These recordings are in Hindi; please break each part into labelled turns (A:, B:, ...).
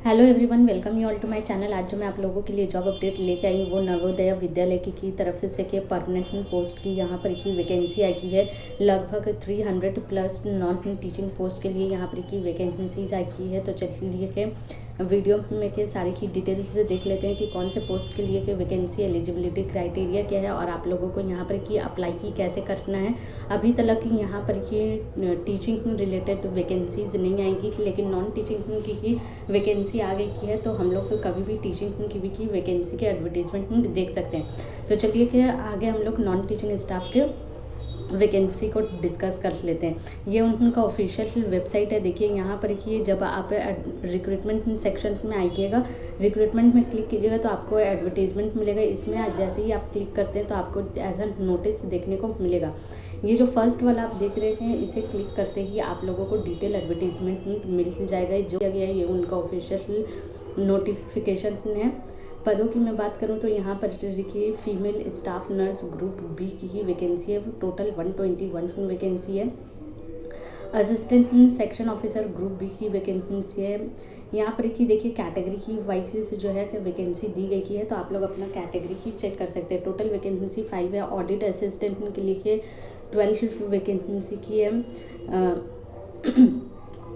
A: Hello everyone, welcome you all to my channel. आज जो मैं आप लोगों के लिए जॉब अपडेट लेके आई हूँ वो नवोदय विद्यालय की तरफ से कि परमानेंट पोस्ट की यहाँ पर की वैकेंसी आई की है। लगभग 300 प्लस नॉन टीचिंग पोस्ट के लिए यहाँ पर की वैकेंसीज आई की है। तो चलिए के वीडियो में के सारी की डिटेल्स देख लेते हैं कि कौन से पोस्ट के लिए कि वैकेंसी एलिजिबिलिटी क्राइटेरिया क्या है और आप लोगों को यहाँ पर की अप्लाई की कैसे करना है। अभी तक की यहाँ पर की टीचिंग रिलेटेड वैकेंसीज नहीं आएंगी, लेकिन नॉन टीचिंग की वैकेंसी आ गई की है। तो हम लोग कभी भी टीचिंग की वैकेंसी के एडवर्टीजमेंट देख सकते हैं। तो चलिए कि आगे हम लोग नॉन टीचिंग स्टाफ के वैकेंसी को डिस्कस कर लेते हैं। ये उनका ऑफिशियल वेबसाइट है। देखिए यहाँ पर कि जब आप रिक्रूटमेंट सेक्शन में आइएगा, रिक्रूटमेंट में क्लिक कीजिएगा तो आपको एडवर्टीजमेंट मिलेगा। इसमें जैसे ही आप क्लिक करते हैं तो आपको एज अ नोटिस देखने को मिलेगा। ये जो फर्स्ट वाला आप देख रहे हैं, इसे क्लिक करते ही आप लोगों को डिटेल एडवर्टीजमेंट मिल जाएगा। जो किया गया है ये उनका ऑफिशियल नोटिफिकेशन है। पदों की मैं बात करूं तो यहाँ पर देखिए female staff nurse group B की वैकेंसी है। टोटल 121 वैकेंसी है। Assistant section officer group B की वैकेंसी है। यहाँ पर की देखिए कैटेगरी की वाइज जो है वैकेंसी दी गई की है। तो आप लोग अपना कैटेगरी की चेक कर सकते हैं। टोटल वैकेंसी 5 है। ऑडिट असिस्टेंट के लिए 12 वैकेंसी की है।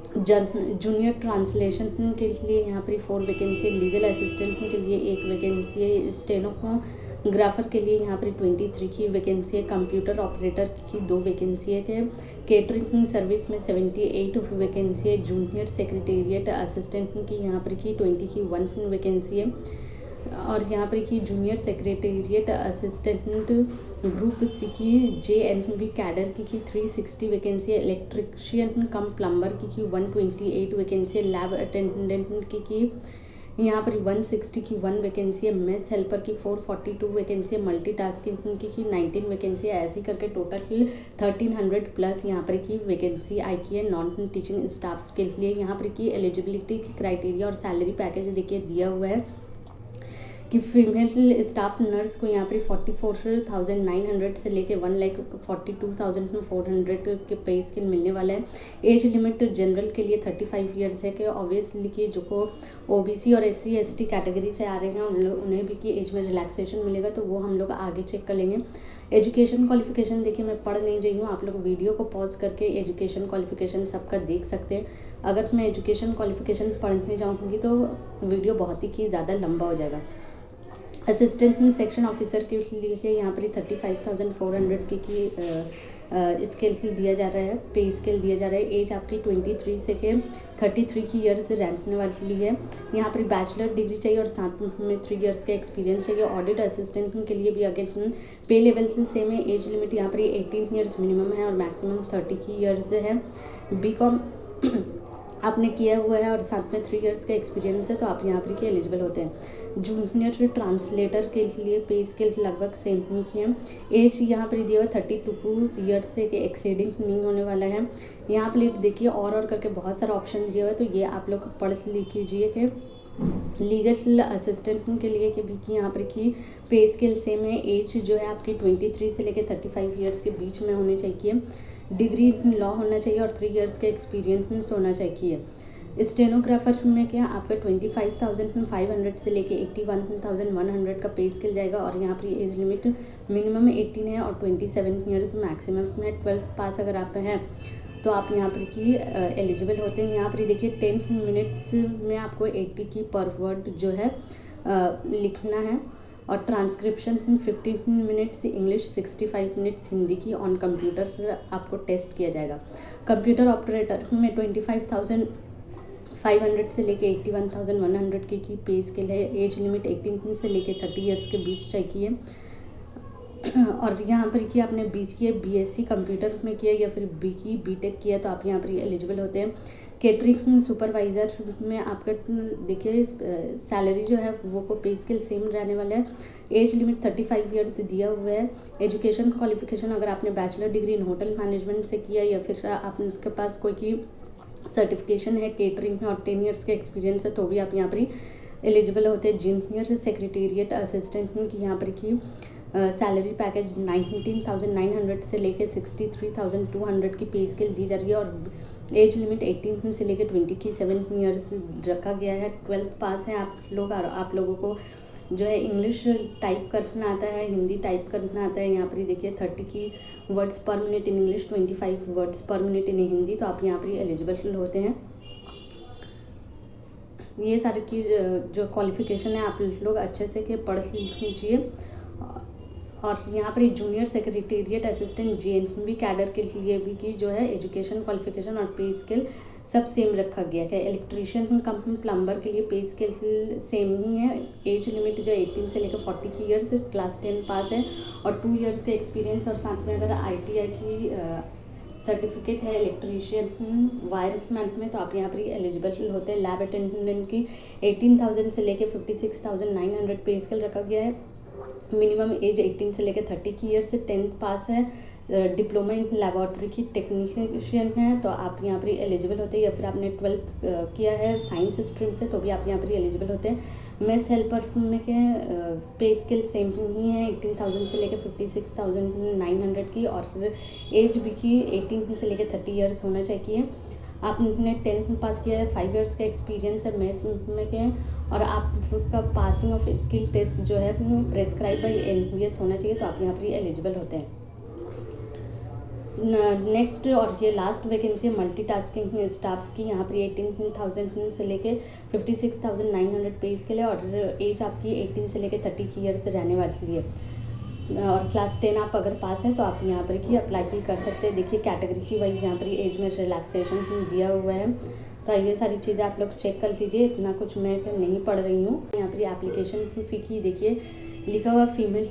A: जूनियर ट्रांसलेशन के लिए यहाँ पर 4 वैकेंसी, लीगल असिस्टेंट के लिए 1 वैकेंसी है, स्टेनोग्राफर के लिए यहाँ पर 23 की वैकेंसी है, कंप्यूटर ऑपरेटर की 2 वैकेंसी है, केटरिंग सर्विस में 78 वैकेंसी है, जूनियर सेक्रेटेरिएट असिस्टेंट की यहाँ पर की 20 की 1 वैकेंसी है, और यहाँ पर की junior secretariat assistant group C की JNV कैडर की 360 वैकेंसी है, इलेक्ट्रिशियन कम प्लम्बर की 128 वैकेंसी है, लैब अटेंडेंट की यहाँ पर 160 की 1 वैकेंसी है, मेस हेल्पर की 442 वैकेंसी है, मल्टीटास्किंग की 19 वैकेंसी है। ऐसे करके टोटल 1300 प्लस यहाँ पर की वैकेंसी आई की है नॉन टीचिंग स्टाफ्स के लिए। यहाँ पर की एलिजिबिलिटी क्राइटेरिया और सैलरी पैकेज देखिए दिया हुआ है कि फीमेल स्टाफ नर्स को यहाँ पर 44,900 से लेके 1,42,400 के पे स्केल मिलने वाला है। एज लिमिट जनरल के लिए 35 ईयर्स है कि ऑब्वियसली कि जो को OBC और SC ST कैटेगरी से आ रहे हैं उन्हें भी की एज में रिलैक्सेशन मिलेगा। तो वो हम लोग आगे चेक कर लेंगे। एजुकेशन क्वालिफिकेशन देखिए मैं पढ़ नहीं रही हूँ, आप लोग वीडियो को पॉज करके एजुकेशन क्वालिफिकेशन सबका देख सकते हैं। अगर मैं एजुकेशन क्वालिफिकेशन पढ़ने जाऊँगी तो वीडियो बहुत ही ज़्यादा लंबा हो जाएगा। असिस्टेंट सेक्शन ऑफिसर के लिए यहाँ पर 35,400 की स्केल दिया जा रहा है, पे स्केल दिया जा रहा है। एज आपकी 23 से 33 की ईयर्स रहने वाली है। यहाँ पर बैचलर डिग्री चाहिए और साथ में 3 ईयर्स का एक्सपीरियंस चाहिए। ऑडिट असिस्टेंट के लिए भी अगेन पे लेवल सेम है। एज लिमिट यहाँ पर 18 ईयर्स मिनिमम है और मैक्सिमम 30 की ईयर्स है। BCom आपने किया हुआ है और साथ में 3 ईयर्स का एक्सपीरियंस है तो आप यहाँ पर के एलिजिबल होते हैं। जूनियर ट्रांसलेटर के लिए पे स्केल लगभग सेम ही है। एज यहाँ पर दिया हुआ 32 ईयर्स से एक्सीडिंग नहीं होने वाला है। यहाँ पर देखिए और करके बहुत सारा ऑप्शन दिया हुआ है, तो ये आप लोग पढ़ लिख लीजिए कि लीगल असिस्टेंट के लिए कि भी यहाँ पर की पे स्केल सेम है। एज जो है आपकी 23 से लेकर 35 ईयर्स के बीच में होनी चाहिए। डिग्री इन लॉ होना चाहिए और 3 ईयर्स का एक्सपीरियंस होना चाहिए। स्टेनोग्राफर में क्या आपका 25,500 से लेके 81,100 का पे स्केल जाएगा और यहाँ पर एज लिमिट मिनिमम 18 है और 27 ईयर्स मैक्सिमम में 12th पास अगर आप हैं तो आप यहाँ पर की एलिजिबल होते हैं। यहाँ पर देखिए 10 मिनट्स में आपको 80 की पर वर्ड जो है लिखना है और transcription 15 minutes English, 65 minutes Hindi की ऑन कंप्यूटर आपको टेस्ट किया जाएगा। कंप्यूटर ऑपरेटर में 25,500 से लेके 81,100 की पे स्केल है। एज लिमिट 18 से लेके 30 ईयर्स के बीच चाहिए। और यहाँ पर कि आपने BCA BSc कंप्यूटर में किया या फिर BTech किया तो आप यहाँ पर एलिजिबल होते हैं। केटरिंग सुपरवाइज़र में आपका देखिए सैलरी जो है वो को पे स्केल सेम रहने वाला है। एज लिमिट 35 ईयर्स दिया हुआ है। एजुकेशन क्वालिफिकेशन अगर आपने bachelor degree in hotel management से किया या फिर आपके पास कोई की सर्टिफिकेशन है केटरिंग में और 10 ईयर्स का एक्सपीरियंस है तो भी आप यहाँ पर एलिजिबल होते हैं। जूनियर सेक्रेटेरिएट असिस्टेंट की यहाँ पर की सैलरी पैकेज 19,900 से लेके 63,200 की पे स्केल दी जा रही है और एज लिमिट 18 से लेकर 27 ईयर्स रखा गया है। 12th पास है आप लोग, और आप लोगों को जो है इंग्लिश टाइप करना आता है, हिंदी टाइप करना आता है। यहाँ पर देखिए 30 की वर्ड्स पर मिनट इन इंग्लिश, 25 वर्ड्स पर मिनट इन हिंदी, तो आप यहाँ पर एलिजिबल होते हैं। ये सारी की जो क्वालिफिकेशन है आप लोग अच्छे से के पढ़ लीजिए। और यहाँ पर junior secretariat assistant JNV cadre के लिए भी की जो है एजुकेशन क्वालिफिकेशन और पे स्केल सब सेम रखा गया है। इलेक्ट्रीशियन कम प्लम्बर के लिए पे स्केल सेम ही है। एज लिमिट जो 18 से लेकर 40 ईयर्स, क्लास 10 पास है और 2 इयर्स का एक्सपीरियंस, और साथ में अगर ITI की सर्टिफिकेट है इलेक्ट्रीशियन वायरमैन में, तो आप यहाँ पर एलिजिबल होते हैं। लैब अटेंडेंट की 18,000 से लेकर 56,900 पे स्केल रखा गया है। मिनिमम एज 18 से लेकर 30 की ईयर से 10th पास है। डिप्लोमा इन लेबोरेटरी की टेक्नीशियन है तो आप यहाँ पर एलिजिबल होते हैं, या फिर आपने 12th किया है साइंस स्ट्रीम से तो भी आप यहाँ पर एलिजिबल होते हैं। मेस हेल्पर में के पे स्केल सेम ही है, 18,000 से लेकर 56,900 की, और एज भी की 18 से लेकर 30 ईयर्स होना चाहिए। आपने 10th पास किया है, 5 इयर्स का एक्सपीरियंस है मेस में के, और आपका पासिंग ऑफ स्किल टेस्ट जो है प्रेस्क्राइब बाई NVS होना चाहिए, तो आप यहाँ पर एलिजिबल होते हैं। नेक्स्ट और ये लास्ट वैकेंसी मल्टीटास्किंग स्टाफ की, यहाँ पर 18,000 से लेके 56,900 पे के लिए, और एज आपकी 18 से लेके 30 की ईयर से रहने वाली है। और क्लास 10 आप अगर पास हैं तो आप यहाँ पर की अप्लाई कर सकते हैं। देखिए कैटेगरी की वाइज यहाँ पर एज में रिलैक्सेशन दिया हुआ है, तो ये सारी चीज़ें आप लोग चेक कर लीजिए। इतना कुछ मैं नहीं पढ़ रही हूँ। यहाँ पर एप्लीकेशन फी की देखिए लिखा हुआ फीमेल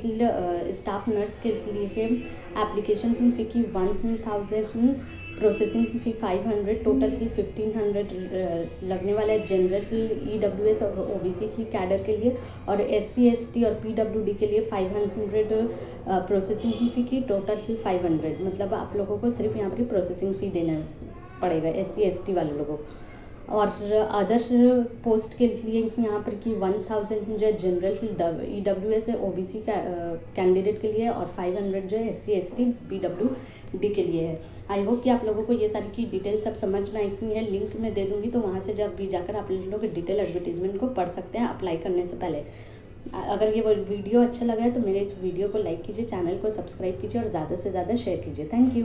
A: स्टाफ नर्स के लिए एप्लीकेशन फी की 1,000, प्रोसेसिंग फी 500, टोटल फी 1,500 लगने वाला है। जनरल EWS और OBC की कैडर के लिए, और SC ST और PWD के लिए 500 प्रोसेसिंग फी की, टोटल फी 500। मतलब आप लोगों को सिर्फ यहाँ पर प्रोसेसिंग फ़ी देना पड़ेगा SC ST वाले लोगों को। और अदर पोस्ट के लिए यहाँ पर की 1,000 जो जनरल EWS है OBC का कैंडिडेट के लिए, और 500 जो है SC ST PWD के लिए है। आई होप कि आप लोगों को ये सारी की डिटेल सब समझ में आई है। लिंक मैं दे दूँगी, तो वहाँ से जब भी जाकर आप लोग डिटेल एडवर्टीजमेंट को पढ़ सकते हैं अप्लाई करने से पहले। अगर ये वीडियो अच्छा लगा है तो मेरे इस वीडियो को लाइक कीजिए, चैनल को सब्सक्राइब कीजिए और ज़्यादा से ज़्यादा शेयर कीजिए। Thank you.